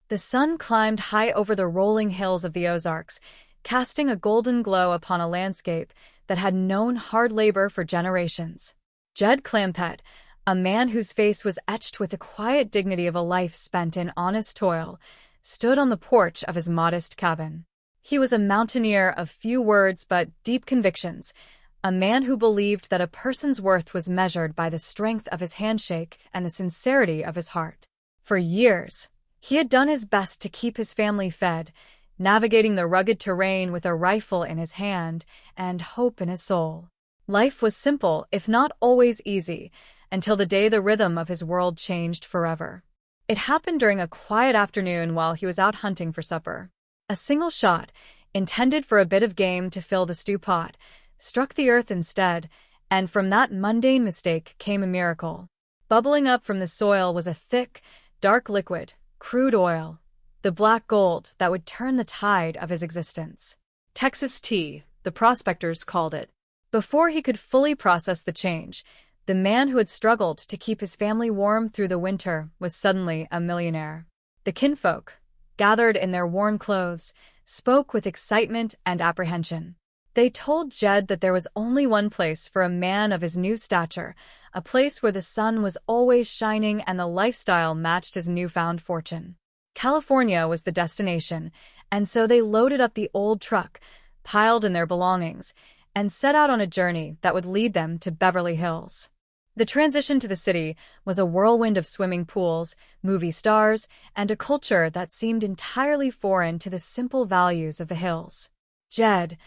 The sun climbed high over the rolling hills of the Ozarks, casting a golden glow upon a landscape that had known hard labor for generations. Jed Clampett, a man whose face was etched with the quiet dignity of a life spent in honest toil, stood on the porch of his modest cabin. He was a mountaineer of few words but deep convictions, a man who believed that a person's worth was measured by the strength of his handshake and the sincerity of his heart. For years, he had done his best to keep his family fed, navigating the rugged terrain with a rifle in his hand and hope in his soul. Life was simple, if not always easy, until the day the rhythm of his world changed forever. It happened during a quiet afternoon while he was out hunting for supper. A single shot, intended for a bit of game to fill the stew pot, struck the earth instead, and from that mundane mistake came a miracle. Bubbling up from the soil was a thick, dark liquid, crude oil, the black gold that would turn the tide of his existence. Texas tea, the prospectors called it. Before he could fully process the change, the man who had struggled to keep his family warm through the winter was suddenly a millionaire. The kinfolk, gathered in their worn clothes, spoke with excitement and apprehension. They told Jed that there was only one place for a man of his new stature, a place where the sun was always shining and the lifestyle matched his newfound fortune. California was the destination, and so they loaded up the old truck, piled in their belongings, and set out on a journey that would lead them to Beverly Hills. The transition to the city was a whirlwind of swimming pools, movie stars, and a culture that seemed entirely foreign to the simple values of the hills. Jed,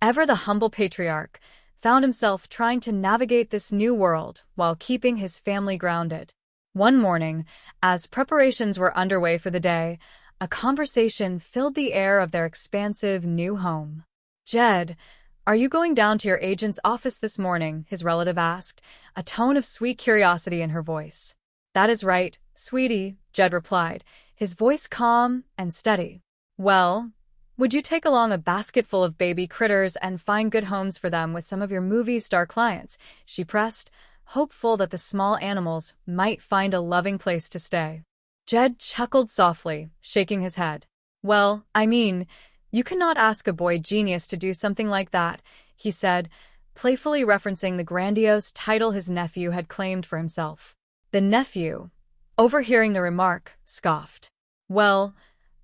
ever the humble patriarch, found himself trying to navigate this new world while keeping his family grounded. One morning, as preparations were underway for the day, a conversation filled the air of their expansive new home. "Jed, are you going down to your agent's office this morning?" his relative asked, a tone of sweet curiosity in her voice. "That is right, sweetie," Jed replied, his voice calm and steady. "Well, would you take along a basket full of baby critters and find good homes for them with some of your movie star clients?" she pressed, hopeful that the small animals might find a loving place to stay. Jed chuckled softly, shaking his head. "Well, I mean, you cannot ask a boy genius to do something like that," he said, playfully referencing the grandiose title his nephew had claimed for himself. The nephew, overhearing the remark, scoffed. "Well,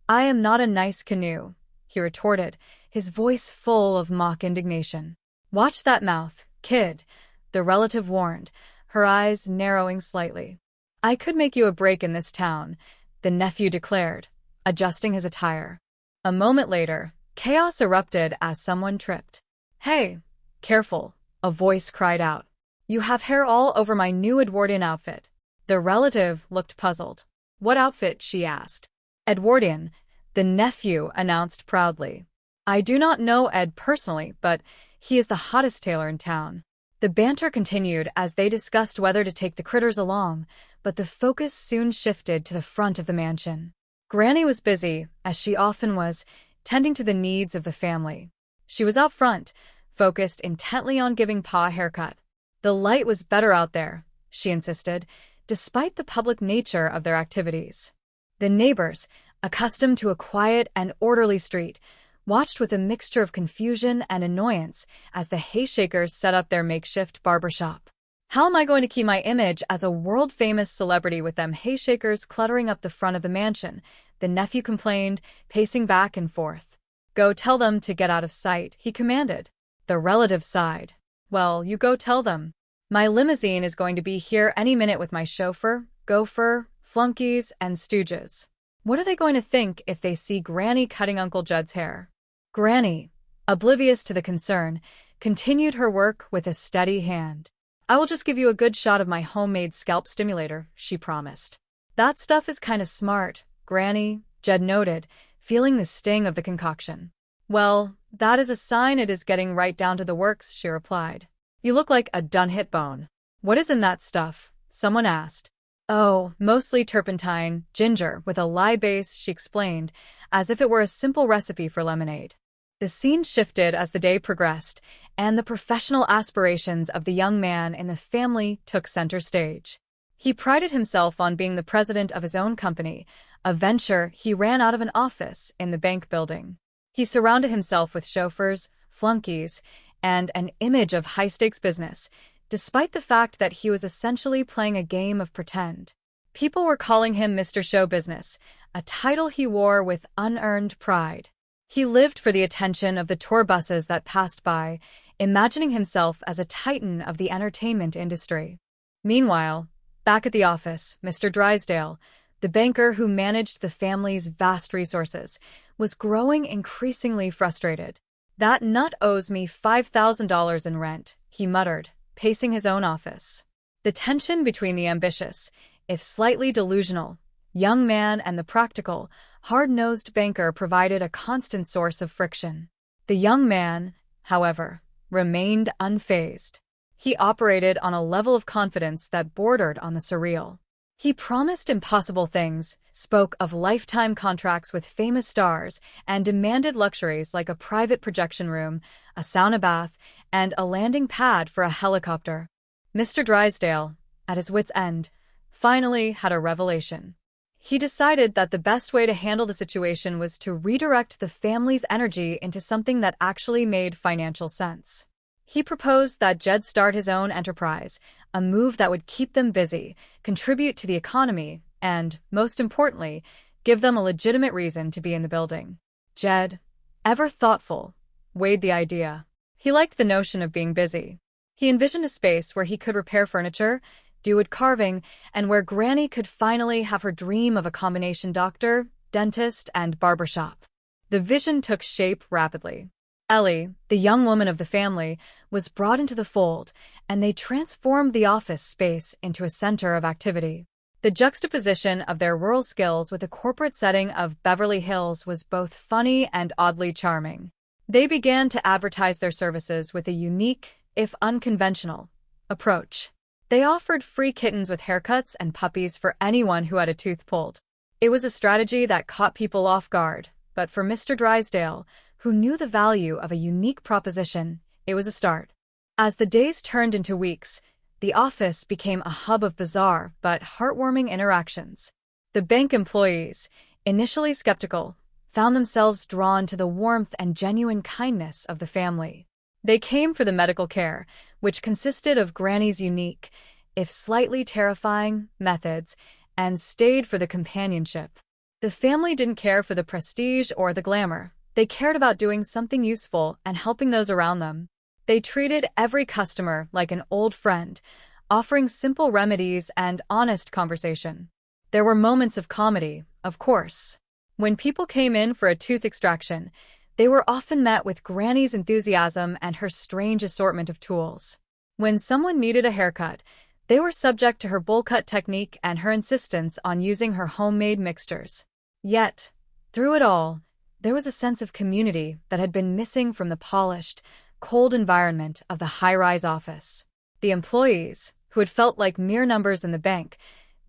I am not a nice canoe," he retorted, his voice full of mock indignation. "Watch that mouth, kid," the relative warned, her eyes narrowing slightly. "I could make you a break in this town," the nephew declared, adjusting his attire. A moment later, chaos erupted as someone tripped. "Hey, careful," a voice cried out. "You have hair all over my new Edwardian outfit." The relative looked puzzled. "What outfit?" she asked. "Edwardian," the nephew announced proudly. "I do not know Ed personally, but he is the hottest tailor in town." The banter continued as they discussed whether to take the critters along, but the focus soon shifted to the front of the mansion. Granny was busy, as she often was, tending to the needs of the family. She was out front, focused intently on giving Pa a haircut. The light was better out there, she insisted, despite the public nature of their activities. The neighbors, accustomed to a quiet and orderly street, watched with a mixture of confusion and annoyance as the hayshakers set up their makeshift barbershop. "How am I going to keep my image as a world-famous celebrity with them hayshakers cluttering up the front of the mansion?" the nephew complained, pacing back and forth. "Go tell them to get out of sight," he commanded. The relative sighed. "Well, you go tell them. My limousine is going to be here any minute with my chauffeur, gopher, flunkies, and stooges. What are they going to think if they see Granny cutting Uncle Jed's hair?" Granny, oblivious to the concern, continued her work with a steady hand. "I will just give you a good shot of my homemade scalp stimulator," she promised. "That stuff is kind of smart, Granny," Jed noted, feeling the sting of the concoction. "Well, that is a sign it is getting right down to the works," she replied. "You look like a done-hit bone." "What is in that stuff?" someone asked. "Oh, mostly turpentine, ginger, with a lye base," she explained, as if it were a simple recipe for lemonade. The scene shifted as the day progressed, and the professional aspirations of the young man in the family took center stage. He prided himself on being the president of his own company, a venture he ran out of an office in the bank building. He surrounded himself with chauffeurs, flunkies, and an image of high-stakes business, despite the fact that he was essentially playing a game of pretend. People were calling him Mr. Show Business, a title he wore with unearned pride. He lived for the attention of the tour buses that passed by, imagining himself as a titan of the entertainment industry. Meanwhile, back at the office, Mr. Drysdale, the banker who managed the family's vast resources, was growing increasingly frustrated. "That nut owes me $5,000 in rent," he muttered, pacing his own office. The tension between the ambitious, if slightly delusional, young man and the practical, hard-nosed banker provided a constant source of friction. The young man, however, remained unfazed. He operated on a level of confidence that bordered on the surreal. He promised impossible things, spoke of lifetime contracts with famous stars, and demanded luxuries like a private projection room, a sauna bath, and a landing pad for a helicopter. Mr. Drysdale, at his wits' end, finally had a revelation. He decided that the best way to handle the situation was to redirect the family's energy into something that actually made financial sense. He proposed that Jed start his own enterprise, a move that would keep them busy, contribute to the economy, and, most importantly, give them a legitimate reason to be in the building. Jed, ever thoughtful, weighed the idea. He liked the notion of being busy. He envisioned a space where he could repair furniture, do wood carving, and where Granny could finally have her dream of a combination doctor, dentist, and barbershop. The vision took shape rapidly. Ellie, the young woman of the family, was brought into the fold, and they transformed the office space into a center of activity. The juxtaposition of their rural skills with the corporate setting of Beverly Hills was both funny and oddly charming. They began to advertise their services with a unique, if unconventional, approach. They offered free kittens with haircuts and puppies for anyone who had a tooth pulled. It was a strategy that caught people off guard, but for Mr. Drysdale, who knew the value of a unique proposition, it was a start. As the days turned into weeks, the office became a hub of bizarre but heartwarming interactions. The bank employees, initially skeptical, found themselves drawn to the warmth and genuine kindness of the family. They came for the medical care, which consisted of Granny's unique, if slightly terrifying, methods, and stayed for the companionship. The family didn't care for the prestige or the glamour. They cared about doing something useful and helping those around them. They treated every customer like an old friend, offering simple remedies and honest conversation. There were moments of comedy, of course. When people came in for a tooth extraction, they were often met with Granny's enthusiasm and her strange assortment of tools. When someone needed a haircut, they were subject to her bowl cut technique and her insistence on using her homemade mixtures. Yet, through it all, there was a sense of community that had been missing from the polished, cold environment of the high-rise office. The employees, who had felt like mere numbers in the bank,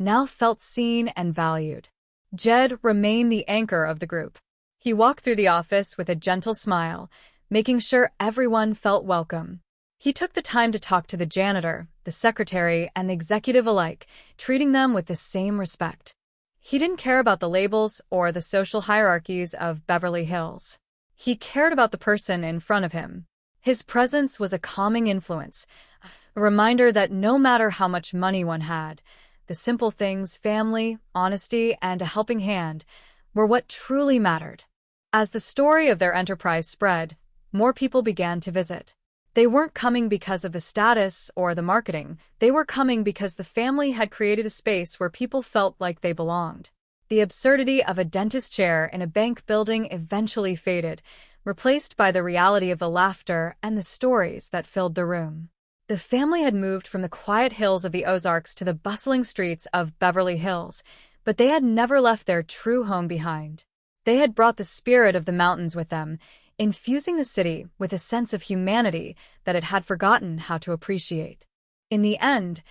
now felt seen and valued. Jed remained the anchor of the group. He walked through the office with a gentle smile, making sure everyone felt welcome. He took the time to talk to the janitor, the secretary, and the executive alike, treating them with the same respect. He didn't care about the labels or the social hierarchies of Beverly Hills. He cared about the person in front of him. His presence was a calming influence, a reminder that no matter how much money one had, the simple things, family, honesty, and a helping hand, were what truly mattered. As the story of their enterprise spread, more people began to visit. They weren't coming because of the status or the marketing. They were coming because the family had created a space where people felt like they belonged. The absurdity of a dentist chair in a bank building eventually faded, replaced by the reality of the laughter and the stories that filled the room. The family had moved from the quiet hills of the Ozarks to the bustling streets of Beverly Hills, but they had never left their true home behind. They had brought the spirit of the mountains with them, infusing the city with a sense of humanity that it had forgotten how to appreciate. In the end,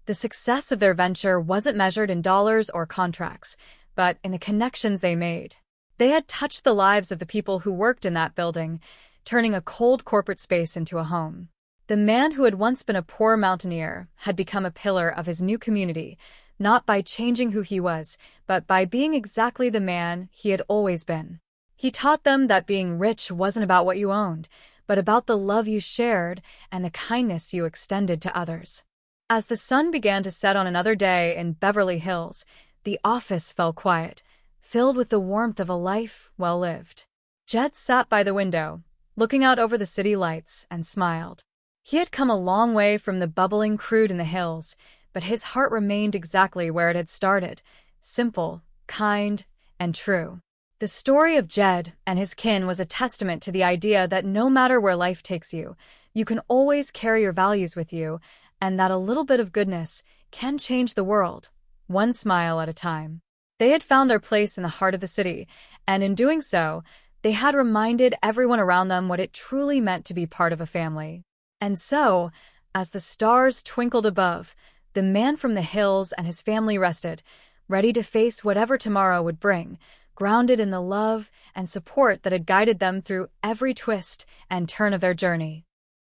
the success of their venture wasn't measured in dollars or contracts, but in the connections they made. They had touched the lives of the people who worked in that building, turning a cold corporate space into a home. The man who had once been a poor mountaineer had become a pillar of his new community, not by changing who he was, but by being exactly the man he had always been. He taught them that being rich wasn't about what you owned, but about the love you shared and the kindness you extended to others. As the sun began to set on another day in Beverly Hills, the office fell quiet, filled with the warmth of a life well lived. Jed sat by the window, looking out over the city lights, and smiled. He had come a long way from the bubbling crude in the hills, but his heart remained exactly where it had started, simple, kind, and true. The story of Jed and his kin was a testament to the idea that no matter where life takes you, you can always carry your values with you, and that a little bit of goodness can change the world, one smile at a time. They had found their place in the heart of the city, and in doing so, they had reminded everyone around them what it truly meant to be part of a family. And so, as the stars twinkled above, the man from the hills and his family rested, ready to face whatever tomorrow would bring, grounded in the love and support that had guided them through every twist and turn of their journey.